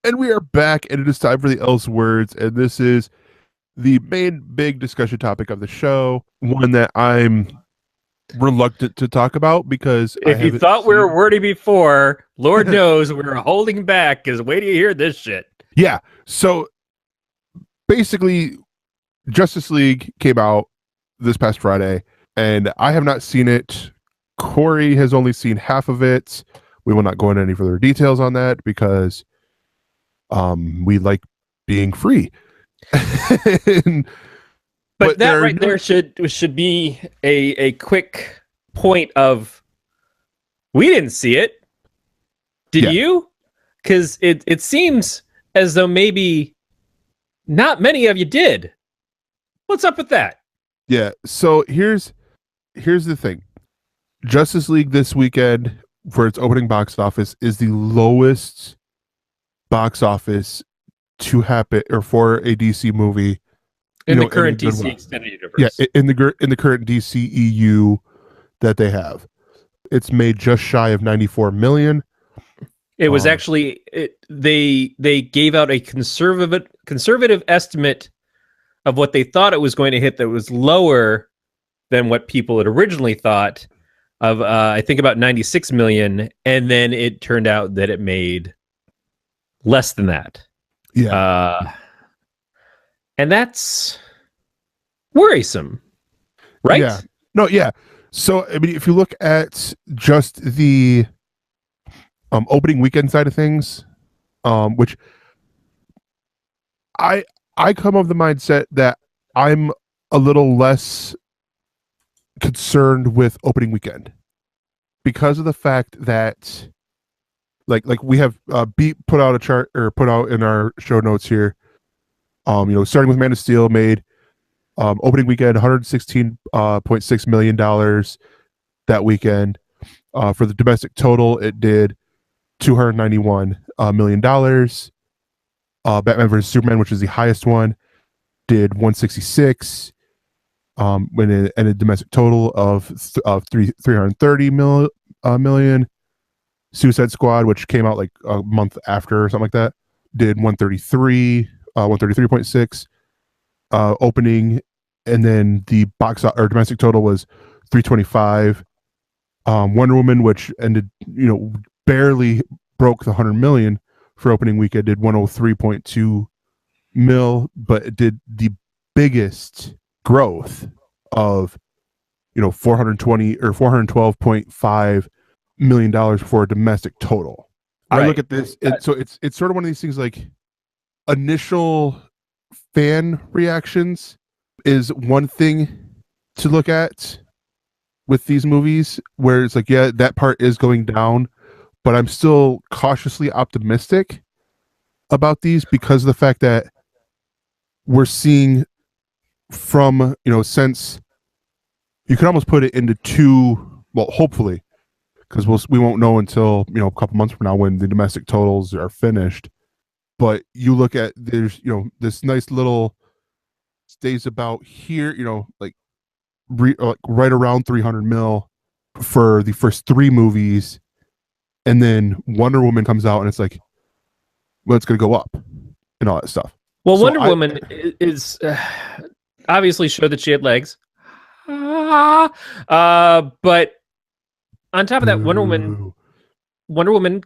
And we are back, and it is time for the ElseWords, and this is the main big discussion topic of the show, one that I'm reluctant to talk about because if you thought we were wordy before, Lord knows we were holding back because wait till you hear this shit. Yeah, so basically, Justice League came out this past Friday, and I have not seen it. Corey has only seen half of it. We will not go into any further details on that because we like being free. but that right there should be a quick point of we didn't see it. Did you? Because it seems as though maybe not many of you did. What's up with that? Yeah, so here's the thing. Justice League this weekend for its opening box office is the lowest box office to happen or for a DC movie in the current DC extended universe. Yeah, in the current DCEU that they have. It's made just shy of 94 million. It was actually they gave out a conservative estimate of what they thought it was going to hit that was lower than what people had originally thought of I think about 96 million, and then it turned out that it made less than that. Yeah. And that's worrisome, right? Yeah. No, yeah. So, I mean, if you look at just the opening weekend side of things, which I come of the mindset that I'm a little less concerned with opening weekend because of the fact that like we have Beat put out a chart or put out in our show notes here. Starting with Man of Steel made opening weekend $116.6 million that weekend. For the domestic total, it did $291 million. Batman vs Superman, which is the highest one, did 166 and a domestic total of 330 million. Suicide Squad, which came out like a month after or something like that, did 133.6 opening, and then the domestic total was 325. Wonder Woman, which ended, barely broke the 100 million for opening weekend, did 103.2 mil, but it did the biggest growth of 420 or 412.5 million dollars for a domestic total. Right. I look at this, so it's sort of one of these things like initial fan reactions is one thing to look at with these movies, where it's like, yeah, that part is going down, but I'm still cautiously optimistic about these because of the fact that we're seeing from, since you can almost put it into two, well, hopefully, because we won't know until, a couple months from now when the domestic totals are finished. But you look at, there's, this nice little stays about here, like right around 300 mil for the first three movies. And then Wonder Woman comes out and it's like, well, it's going to go up and all that stuff. Well, so Wonder Woman is obviously showed that she had legs. But on top of that, Wonder Woman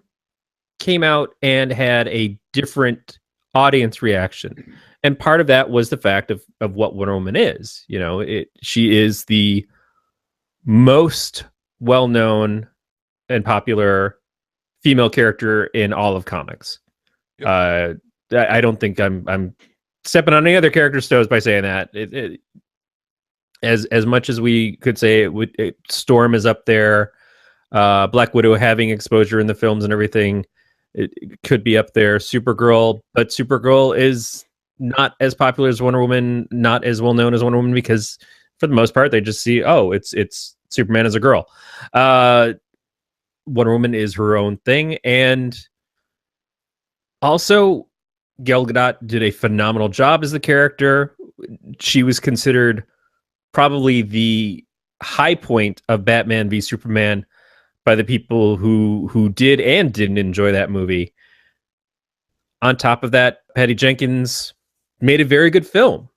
came out and had a different audience reaction. And part of that was the fact of what Wonder Woman is. She is the most well-known and popular female character in all of comics. Yep. I don't think I'm stepping on any other character's toes by saying that. As much as we could say Storm is up there, Black Widow having exposure in the films and everything, it could be up there. Supergirl, but Supergirl is not as popular as Wonder Woman, not as well known as Wonder Woman, because for the most part they just see, it's Superman as a girl. Wonder Woman is her own thing, and also Gal Gadot did a phenomenal job as the character. She was considered probably the high point of Batman v Superman by the people who did and didn't enjoy that movie. on top of that, Patty Jenkins made a very good film.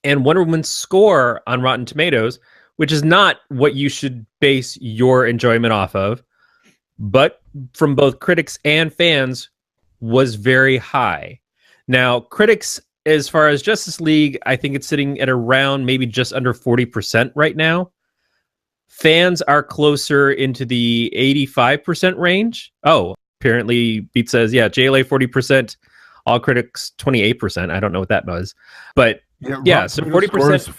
And Wonder Woman's score on Rotten Tomatoes, which is not what you should base your enjoyment off of, but from both critics and fans, was very high. Now, critics, as far as Justice League, I think it's sitting at around maybe just under 40% right now. Fans are closer into the 85% range. Oh, apparently Beat says, yeah, JLA 40%, all critics 28%. I don't know what that was. But yeah, so 40%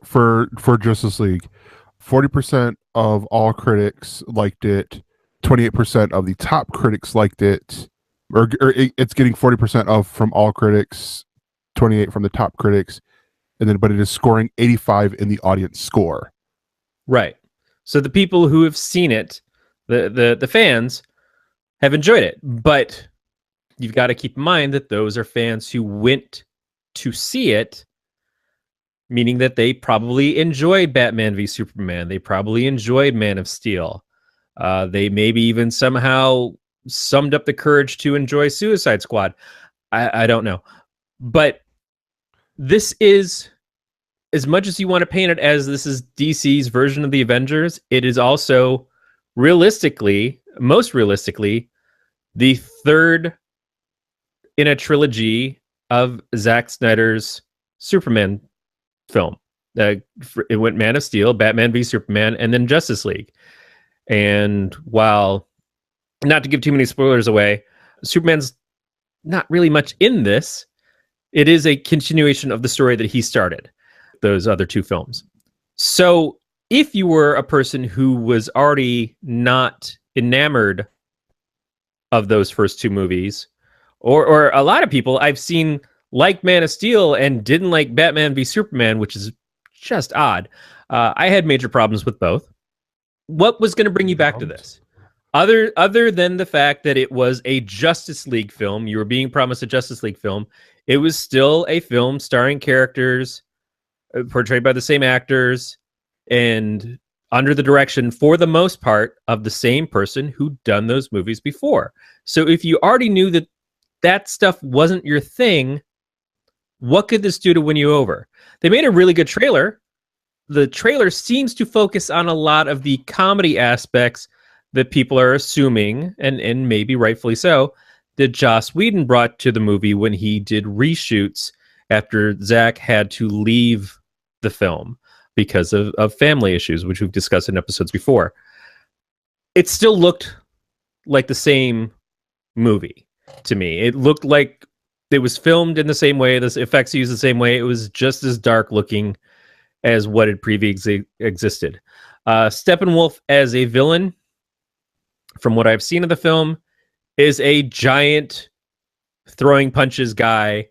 for Justice League. 40% of all critics liked it. 28% of the top critics liked it. Or it's getting 40% of from all critics, 28 from the top critics, and then but it is scoring 85 in the audience score. Right. So the people who have seen it, the fans, have enjoyed it. But you've got to keep in mind that those are fans who went to see it, meaning that they probably enjoyed Batman v Superman. They probably enjoyed Man of Steel. They maybe even somehow summed up the courage to enjoy Suicide Squad. I don't know. But this is, as much as you want to paint it as this is DC's version of the Avengers, it is also most realistically, the third in a trilogy of Zack Snyder's Superman film. It went Man of Steel, Batman v Superman, and then Justice League. And while, not to give too many spoilers away, Superman's not really much in this. It is a continuation of the story that he started, those other two films. So if you were a person who was already not enamored of those first two movies, or a lot of people I've seen like Man of Steel and didn't like Batman v Superman, which is just odd. I had major problems with both. What was going to bring you back to this? Other than the fact that it was a Justice League film, you were being promised a Justice League film, it was still a film starring characters portrayed by the same actors and under the direction, for the most part, of the same person who'd done those movies before. So if you already knew that that stuff wasn't your thing, what could this do to win you over? They made a really good trailer. The trailer seems to focus on a lot of the comedy aspects that people are assuming, and maybe rightfully so, that Joss Whedon brought to the movie when he did reshoots after Zack had to leave the film because of family issues, which we've discussed in episodes before. It still looked like the same movie to me. It looked like it was filmed in the same way, the effects used the same way. It was just as dark looking as what had previously existed. Steppenwolf as a villain, from what I've seen of the film, is a giant throwing punches guy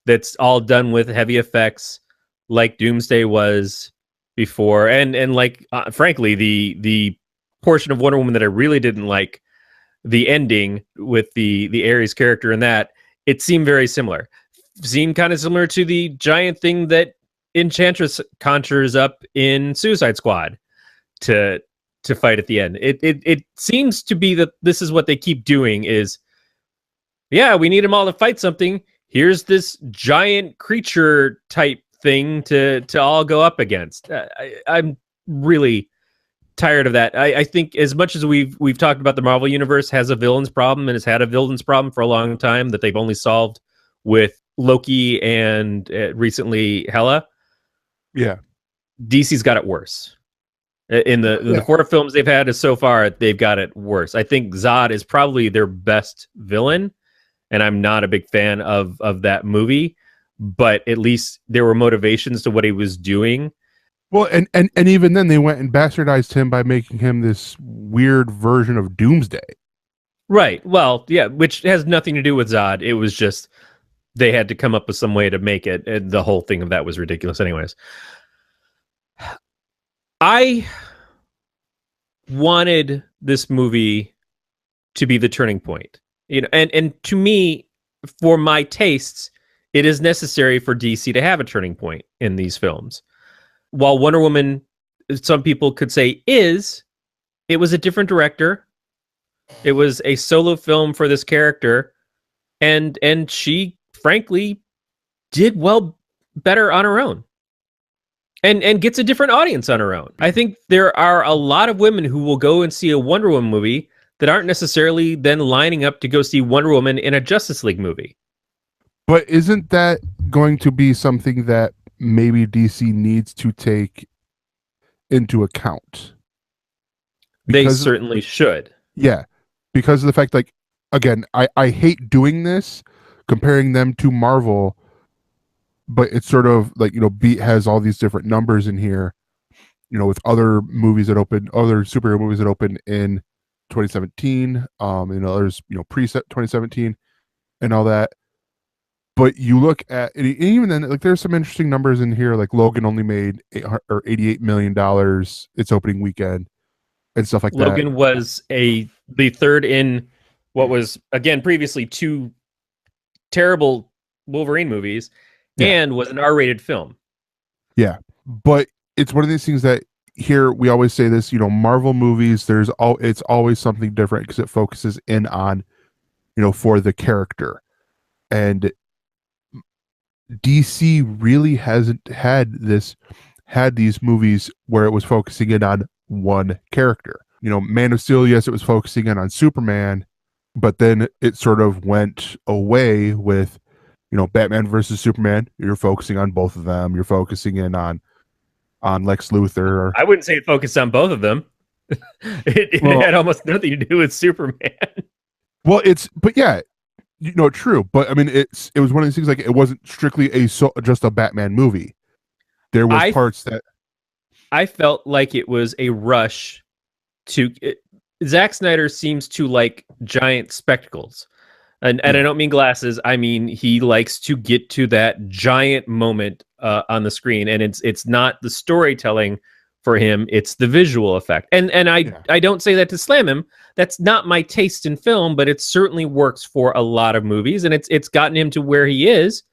that's all done with heavy effects like Doomsday was before. And like, frankly, the portion of Wonder Woman that I really didn't like, the ending with the Ares character in that, it seemed very similar. Seemed kind of similar to the giant thing that Enchantress conjures up in Suicide Squad to fight at the end. It seems to be that this is what they keep doing is, yeah, we need them all to fight something. Here's this giant creature type thing to all go up against. I'm really tired of that. I think as much as we've talked about the Marvel Universe has a villain's problem and has had a villain's problem for a long time that they've only solved with Loki and recently Hela. Yeah. DC's got it worse. In the four films they've had so far, they've got it worse. I think Zod is probably their best villain, and I'm not a big fan of that movie, but at least there were motivations to what he was doing. Well, and even then they went and bastardized him by making him this weird version of Doomsday. Right. Well, yeah, which has nothing to do with Zod. It was just they had to come up with some way to make it, and the whole thing of that was ridiculous anyways. I wanted this movie to be the turning point, you know, and to me, for my tastes, it is necessary for DC to have a turning point in these films. While Wonder Woman, some people could say it was a different director. It was a solo film for this character. and she frankly did well better on her own. And gets a different audience on her own. I think there are a lot of women who will go and see a Wonder Woman movie that aren't necessarily then lining up to go see Wonder Woman in a Justice League movie. But isn't that going to be something that maybe DC needs to take into account? They certainly should. Yeah, because of the fact, like, again, I hate doing this, comparing them to Marvel, but it's sort of like, Beat has all these different numbers in here, with other movies that open, other superhero movies that open in 2017, and others, pre-set 2017 and all that. But you look at it, even then, like, there's some interesting numbers in here. Like Logan only made $88 million its opening weekend and stuff like that. Logan was the third in what was, again, previously 2 terrible Wolverine movies, and was an R-rated film. Yeah, but it's one of these things that here we always say this, Marvel movies, it's always something different because it focuses in on, for the character. And DC really hasn't had these movies where it was focusing in on one character. Man of Steel, yes, it was focusing in on Superman, but then it sort of went away with, Batman versus Superman. You're focusing on both of them. You're focusing in on Lex Luthor. I wouldn't say it focused on both of them. It had almost nothing to do with Superman. Well, true. But I mean, it was one of these things, like, it wasn't strictly just a Batman movie. There was parts that I felt like it was a rush to. Zack Snyder seems to like giant spectacles. And I don't mean glasses. I mean, he likes to get to that giant moment on the screen, and it's not the storytelling for him; it's the visual effect. And I don't say that to slam him. That's not my taste in film, but it certainly works for a lot of movies, and it's gotten him to where he is.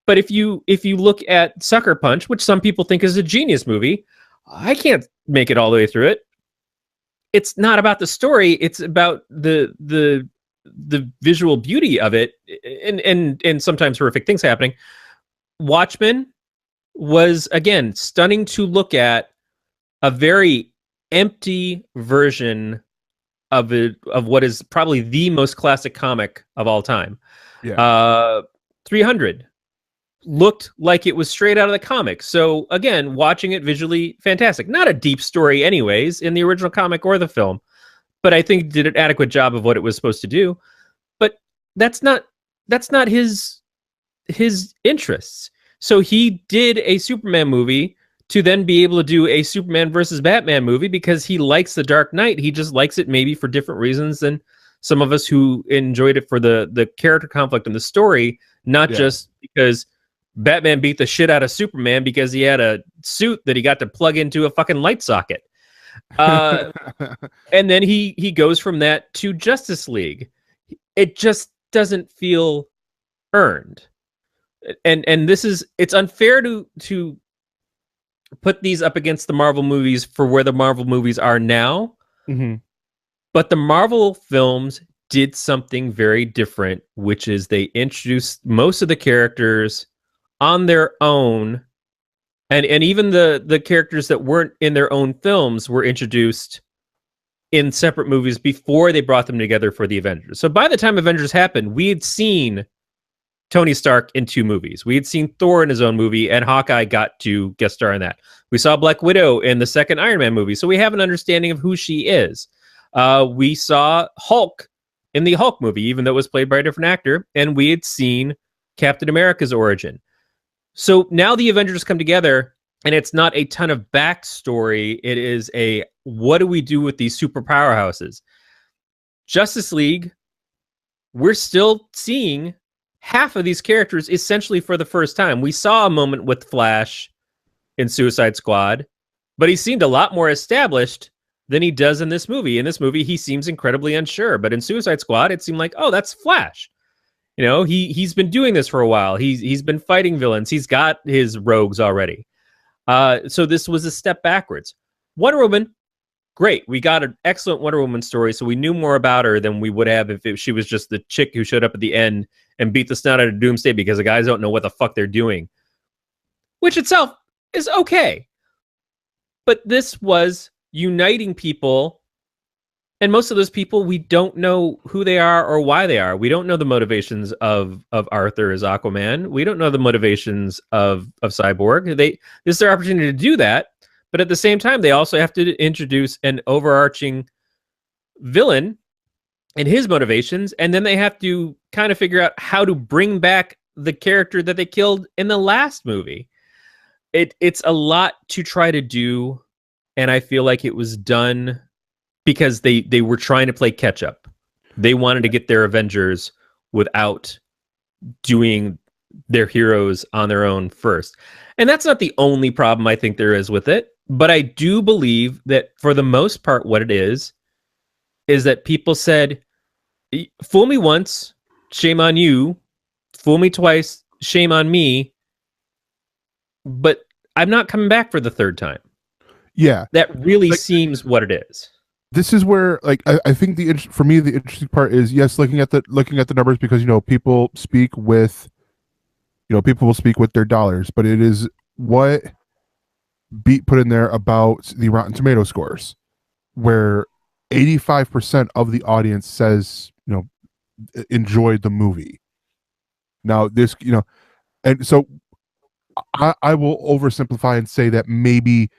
But if you look at Sucker Punch, which some people think is a genius movie, I can't make it all the way through it. It's not about the story; it's about the visual beauty of it, and sometimes horrific things happening. Watchmen was, again, stunning to look at, a very empty version of what is probably the most classic comic of all time. 300 looked like it was straight out of the comic. So again, watching it visually, fantastic. Not a deep story anyways in the original comic or the film, but I think did an adequate job of what it was supposed to do. But that's not his interests. So he did a Superman movie to then be able to do a Superman versus Batman movie because he likes The Dark Knight. He just likes it maybe for different reasons than some of us who enjoyed it for the character conflict and the story, not just because Batman beat the shit out of Superman because he had a suit that he got to plug into a fucking light socket. And then he goes from that to Justice League. It just doesn't feel earned. And it's unfair to put these up against the Marvel movies for where the Marvel movies are now. Mm-hmm. But the Marvel films did something very different, which is they introduced most of the characters on their own. And even the characters that weren't in their own films were introduced in separate movies before they brought them together for the Avengers. So by the time Avengers happened, we had seen Tony Stark in 2 movies. We had seen Thor in his own movie, and Hawkeye got to guest star in that. We saw Black Widow in the second Iron Man movie, so we have an understanding of who she is. We saw Hulk in the Hulk movie, even though it was played by a different actor, and we had seen Captain America's origin. So now the Avengers come together, and it's not a ton of backstory. It is what do we do with these super powerhouses? Justice League, we're still seeing half of these characters essentially for the first time. We saw a moment with Flash in Suicide Squad, but he seemed a lot more established than he does in this movie. In this movie, he seems incredibly unsure, but in Suicide Squad, it seemed like, oh, that's Flash. You know, he's been doing this for a while. He's been fighting villains. He's got his rogues already. So this was a step backwards. Wonder Woman, great. We got an excellent Wonder Woman story, so we knew more about her than we would have if she was just the chick who showed up at the end and beat the snot out of Doomsday because the guys don't know what the fuck they're doing. Which itself is okay. But this was uniting people, and most of those people, we don't know who they are or why they are. We don't know the motivations of Arthur as Aquaman. We don't know the motivations of Cyborg. This is their opportunity to do that, but at the same time, they also have to introduce an overarching villain and his motivations, and then they have to kind of figure out how to bring back the character that they killed in the last movie. It's a lot to try to do, and I feel like it was done because they were trying to play catch up. They wanted to get their Avengers without doing their heroes on their own first. And that's not the only problem I think there is with it, but I do believe that for the most part what it is that people said, fool me once, shame on you. Fool me twice, shame on me. But I'm not coming back for the third time. Yeah. That really seems what it is. This is where, like, I think for me the interesting part is, yes, looking at the numbers, because people will speak with their dollars, but it is what Beat put in there about the Rotten Tomato scores, where 85% of the audience says enjoyed the movie. Now this and so I will oversimplify and say that maybe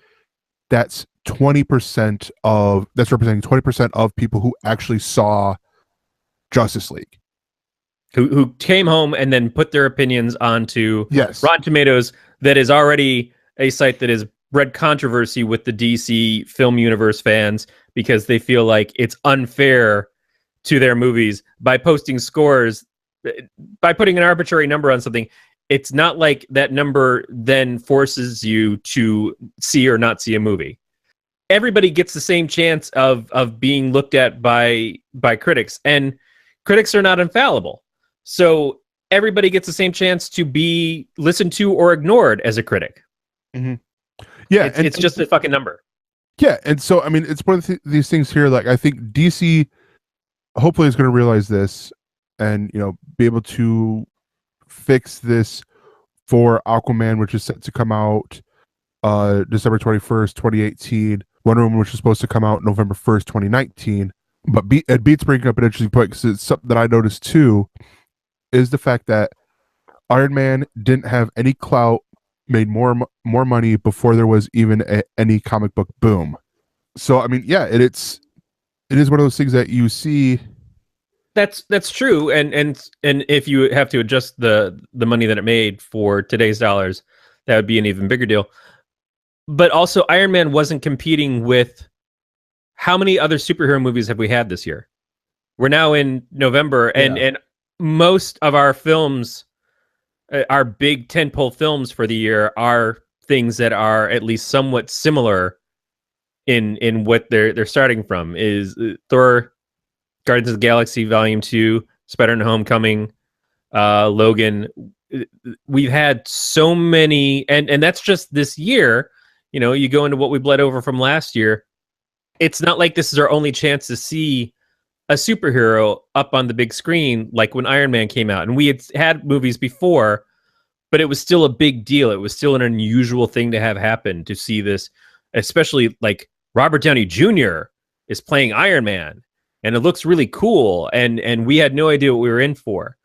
that's 20% that's representing 20% of people who actually saw Justice League, who came home and then put their opinions onto Rotten Tomatoes, that is already a site that has bred controversy with the DC film universe fans because they feel like it's unfair to their movies by posting scores, by putting an arbitrary number on something. It's not like that number then forces you to see or not see a movie. Everybody gets the same chance of being looked at by critics, and critics are not infallible. So everybody gets the same chance to be listened to or ignored as a critic. Mm-hmm. Yeah, it's just a fucking number. Yeah, and so I mean, it's one of these things here. Like, I think DC hopefully is going to realize this, and be able to fix this for Aquaman, which is set to come out December 21st, 2018. Wonder Woman, which is supposed to come out November 1st, 2019. But Beat's bringing up an interesting point, because it's something that I noticed too, is the fact that Iron Man didn't have any clout, made more money before there was even any comic book boom. So I mean, yeah, it is one of those things that you see. That's true, and if you have to adjust the money that it made for today's dollars, that would be an even bigger deal. But also, Iron Man wasn't competing with, how many other superhero movies have we had this year? We're now in November, and most of our films, our big tentpole films for the year, are things that are at least somewhat similar in what they're starting from. Is Thor, Guardians of the Galaxy Volume 2, Spider-Man Homecoming, Logan. We've had so many, and that's just this year. You go into what we bled over from last year. It's not like this is our only chance to see a superhero up on the big screen, like when Iron Man came out. And we had movies before, but it was still a big deal. It was still an unusual thing to have happen, to see this, especially like Robert Downey Jr. is playing Iron Man, and it looks really cool. And we had no idea what we were in for.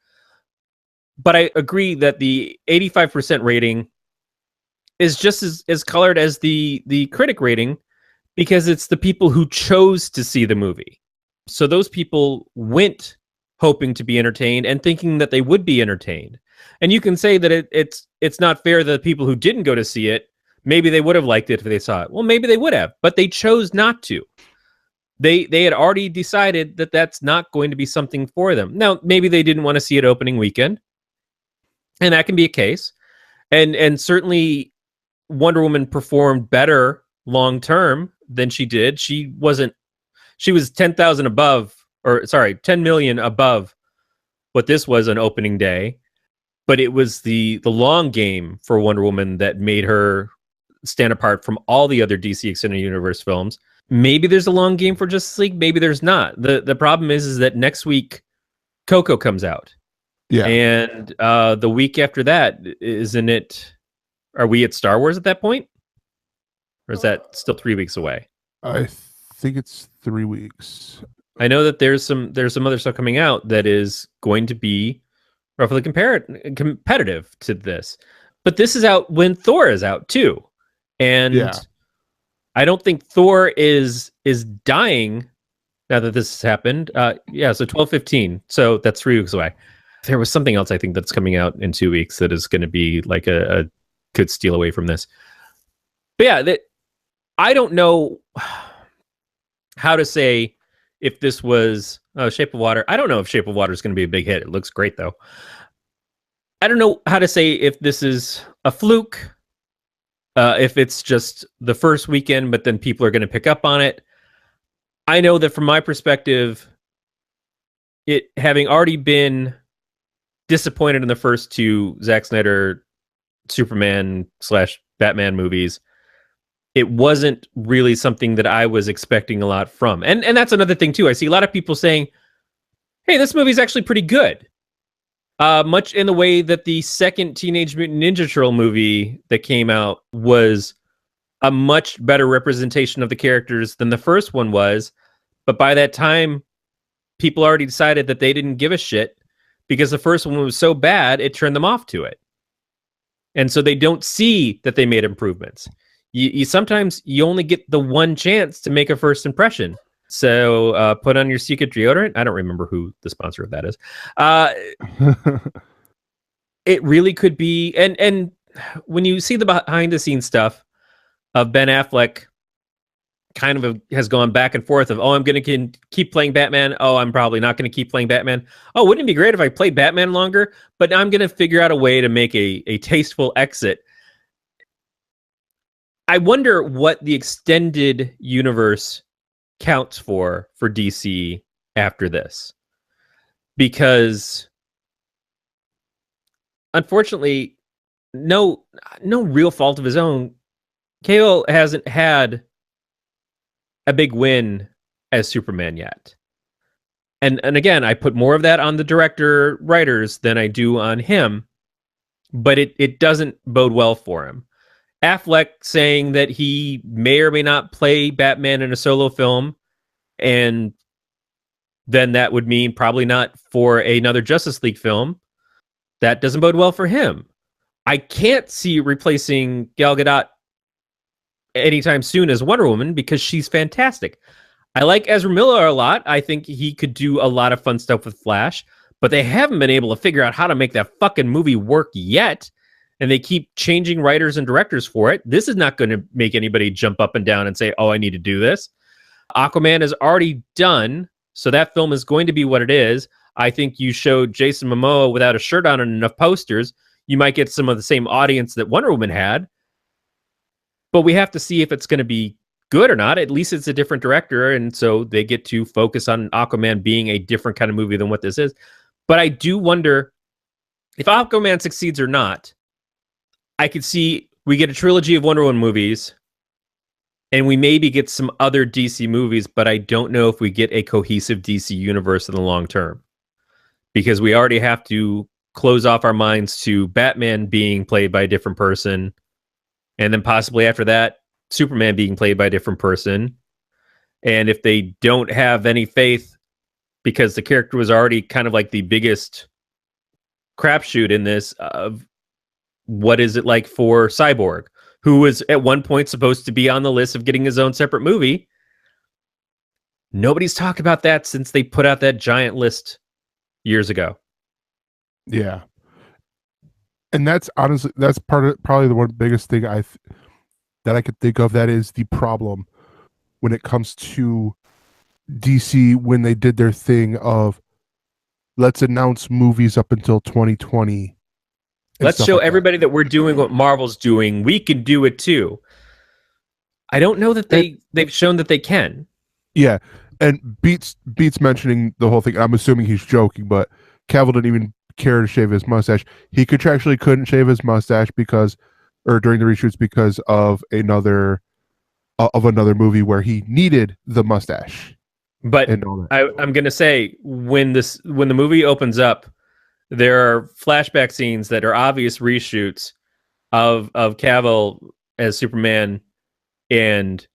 But I agree that the 85% rating is just as colored as the critic rating, because it's the people who chose to see the movie. So those people went hoping to be entertained and thinking that they would be entertained. And you can say that it's not fair that the people who didn't go to see it, maybe they would have liked it if they saw it. Well, maybe they would have, but they chose not to. They had already decided that that's not going to be something for them. Now, maybe they didn't want to see it opening weekend, and that can be a case. And certainly Wonder Woman performed better long term than she did. She was 10,000 above, or sorry, 10 million above what this was on opening day. But it was the long game for Wonder Woman that made her stand apart from all the other DC Extended Universe films. Maybe there's a long game for Justice League. Maybe there's not. The problem is that next week Coco comes out. Yeah. And the week after that, isn't it? Are we at Star Wars at that point? Or is that still 3 weeks away? I think it's 3 weeks. I know that there's some other stuff coming out that is going to be roughly competitive to this. But this is out when Thor is out too. And I don't think Thor is dying now that this has happened. So 12/15. So that's 3 weeks away. There was something else I think that's coming out in 2 weeks that is going to be like a good steal away from this. But yeah, I don't know how to say if this was Shape of Water. I don't know if Shape of Water is going to be a big hit. It looks great though. I don't know how to say if this is a fluke, if it's just the first weekend, but then people are going to pick up on it. I know that from my perspective, it having already been disappointed in the first two Zack Snyder Superman/Batman movies, it wasn't really something that I was expecting a lot from. And that's another thing too. I see a lot of people saying, hey, this movie's actually pretty good. Much in the way that the second Teenage Mutant Ninja Turtle movie that came out was a much better representation of the characters than the first one was. But by that time, people already decided that they didn't give a shit because the first one was so bad, it turned them off to it. And so they don't see that they made improvements. You sometimes you only get the one chance to make a first impression. So put on your secret deodorant. I don't remember who the sponsor of that is. It really could be. And when you see the behind the scenes stuff of Ben Affleck kind of has gone back and forth of, oh, I'm going to keep playing Batman. Oh, I'm probably not going to keep playing Batman. Oh, wouldn't it be great if I played Batman longer? But I'm going to figure out a way to make a tasteful exit. I wonder what the extended universe counts for DC after this. Because unfortunately, no real fault of his own, Cavill hasn't had a big win as Superman yet. And again, I put more of that on the director writers than I do on him, but it doesn't bode well for him. Affleck saying that he may or may not play Batman in a solo film, and then that would mean probably not for another Justice League film. That doesn't bode well for him. I can't see replacing Gal Gadot anytime soon as Wonder Woman because she's fantastic. I like Ezra Miller a lot. I think he could do a lot of fun stuff with Flash, but they haven't been able to figure out how to make that fucking movie work yet. And they keep changing writers and directors for it. This is not going to make anybody jump up and down and say, oh, I need to do this. Aquaman is already done, so that film is going to be what it is. I think you showed Jason Momoa without a shirt on and enough posters, you might get some of the same audience that Wonder Woman had. But we have to see if it's going to be good or not. At least it's a different director, and so they get to focus on Aquaman being a different kind of movie than what this is. But I do wonder if Aquaman succeeds or not. I could see we get a trilogy of Wonder Woman movies, and we maybe get some other DC movies, but I don't know if we get a cohesive DC universe in the long term. Because we already have to close off our minds to Batman being played by a different person, and then possibly after that, Superman being played by a different person. And if they don't have any faith, because the character was already kind of like the biggest crapshoot in this of what is it like for Cyborg, who was at one point supposed to be on the list of getting his own separate movie. Nobody's talked about that since they put out that giant list years ago. Yeah. And that's honestly, that's probably the one biggest thing that I could think of that is the problem when it comes to DC when they did their thing of let's announce movies up until 2020. Let's show everybody that we're doing what Marvel's doing. We can do it too. I don't know that they've shown that they can. Yeah, and Beats mentioning the whole thing. I'm assuming he's joking, but Cavill didn't even care to shave his mustache. He contractually couldn't shave his mustache during the reshoots because of another of another movie where he needed the mustache But and all that. I'm gonna say when the movie opens up, there are flashback scenes that are obvious reshoots of Cavill as Superman, and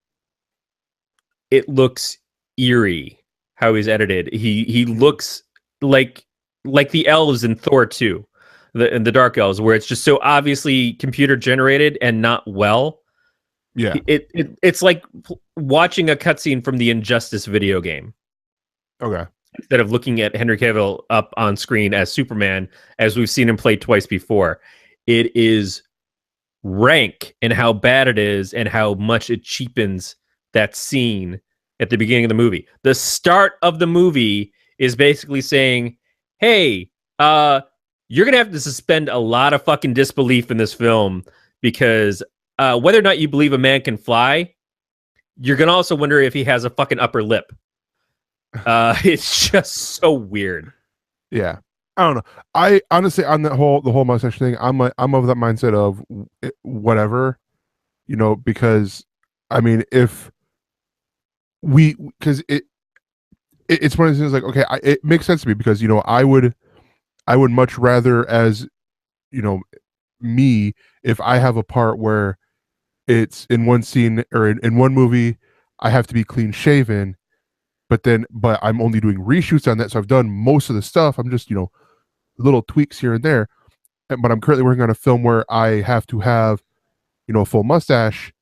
it looks eerie how he's edited. He looks like the elves in Thor 2, the Dark Elves, where it's just so obviously computer generated and not well. Yeah. It's like watching a cutscene from the Injustice video game Okay. instead of looking at Henry Cavill up on screen as Superman, as we've seen him play twice before. It is rank in how bad it is and how much it cheapens that scene at the beginning of the movie. The start of the movie is basically saying, hey, you're going to have to suspend a lot of fucking disbelief in this film because whether or not you believe a man can fly, you're going to also wonder if he has a fucking upper lip. It's just so weird. Yeah. I don't know. I honestly, on the whole mustache thing, I'm of that mindset of whatever, because I mean, if because it's one of those things like, okay, it makes sense to me because I would much rather, as me, if I have a part where it's in one scene or in one movie, I have to be clean shaven, but I'm only doing reshoots on that, so I've done most of the stuff. I'm just little tweaks here and there, but I'm currently working on a film where I have to have a full mustache.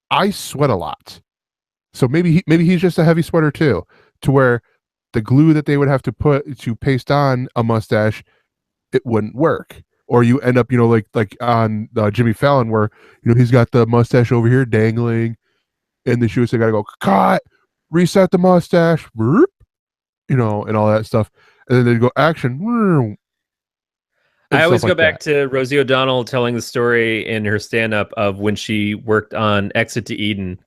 I sweat a lot, so maybe he's just a heavy sweater too, to where the glue that they would have to put to paste on a mustache, it wouldn't work. Or you end up, like on Jimmy Fallon, where he's got the mustache over here dangling, and the shoots, they gotta go cut, reset the mustache, burp, and all that stuff, and then they go action. I always go back to Rosie O'Donnell telling the story in her stand-up of when she worked on Exit to Eden,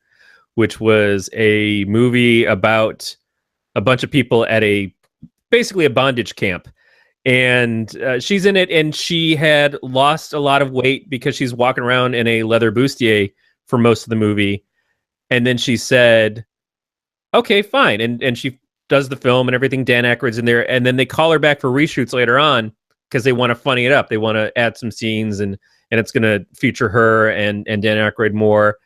which was a movie about a bunch of people at basically a bondage camp. And she's in it, and she had lost a lot of weight because she's walking around in a leather bustier for most of the movie. And then she said, okay, fine. And she does the film and everything. Dan Aykroyd's in there. And then they call her back for reshoots later on because they want to funny it up. They want to add some scenes, and it's going to feature her and Dan Aykroyd more.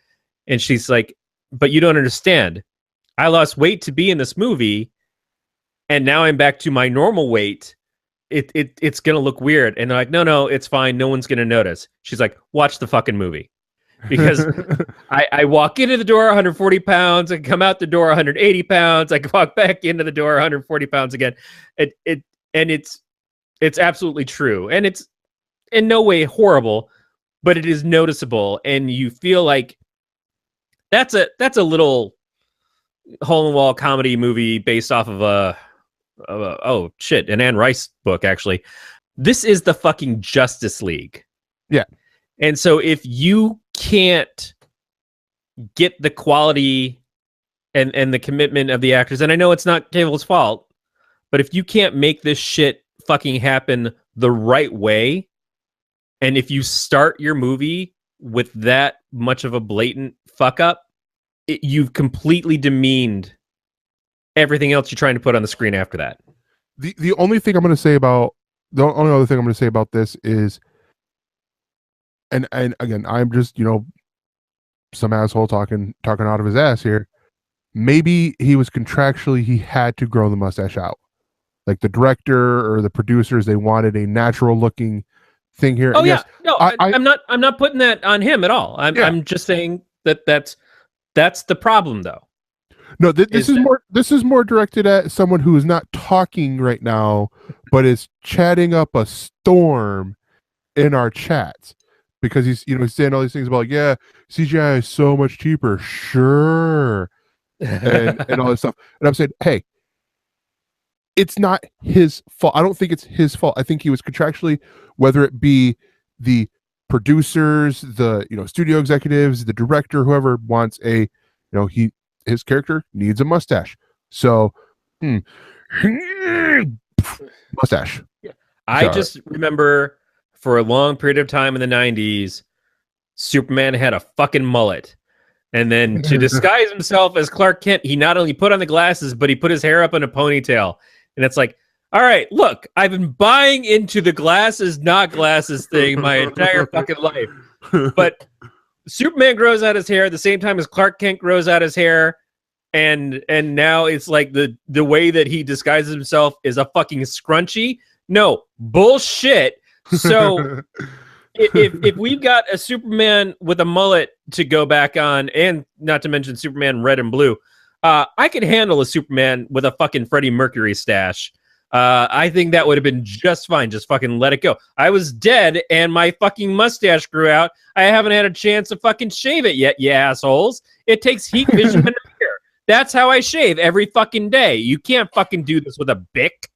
And she's like, but you don't understand. I lost weight to be in this movie, and now I'm back to my normal weight. It's going to look weird. And they're like, no, it's fine. No one's going to notice. She's like, watch the fucking movie. Because I walk into the door 140 pounds, I come out the door 180 pounds, I walk back into the door 140 pounds again. It's absolutely true. And it's in no way horrible, but it is noticeable. And you feel like that's a little hole-in-the-wall comedy movie based off of an Anne Rice book, actually. This is the fucking Justice League. Yeah. And so if you can't get the quality and the commitment of the actors, and I know it's not Cavill's fault, but if you can't make this shit fucking happen the right way, and if you start your movie with that much of a blatant fuck up, you've completely demeaned everything else you're trying to put on the screen after that. The only thing I'm going to say about the only other thing I'm going to say about this is, and again, I'm just some asshole talking out of his ass here. Maybe he was contractually, he had to grow the mustache out. Like the director or the producers, they wanted a natural looking thing here. Oh, yes, yeah, no, I'm not putting that on him at all. I'm just saying that's the problem, though. No, this is more directed at someone who is not talking right now, but is chatting up a storm in our chats, because he's saying all these things about, yeah, CGI is so much cheaper, sure, and all this stuff. And I'm saying, hey, it's not his fault. I don't think it's his fault. I think he was contractually, whether it be the producers, the studio executives, the director, whoever wants his character needs a mustache. So mustache. Yeah. I just remember for a long period of time in the 90s, Superman had a fucking mullet. And then to disguise himself as Clark Kent, he not only put on the glasses, but he put his hair up in a ponytail. And it's like, all right, look, I've been buying into the glasses, not glasses thing my entire fucking life. But Superman grows out his hair at the same time as Clark Kent grows out his hair. And now it's like the way that he disguises himself is a fucking scrunchie. No, bullshit. So if we've got a Superman with a mullet to go back on, and not to mention Superman red and blue, I could handle a Superman with a fucking Freddie Mercury stash. I think that would have been just fine. Just fucking let it go. I was dead and my fucking mustache grew out. I haven't had a chance to fucking shave it yet, you assholes. It takes heat vision and hair. That's how I shave every fucking day. You can't fucking do this with a Bic.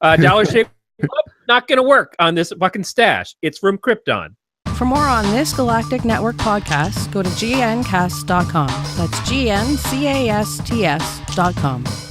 Dollar Shave Club, not going to work on this fucking stash. It's from Krypton. For more on this Galactic Network podcast, go to gncast.com. That's GNCASTS.com.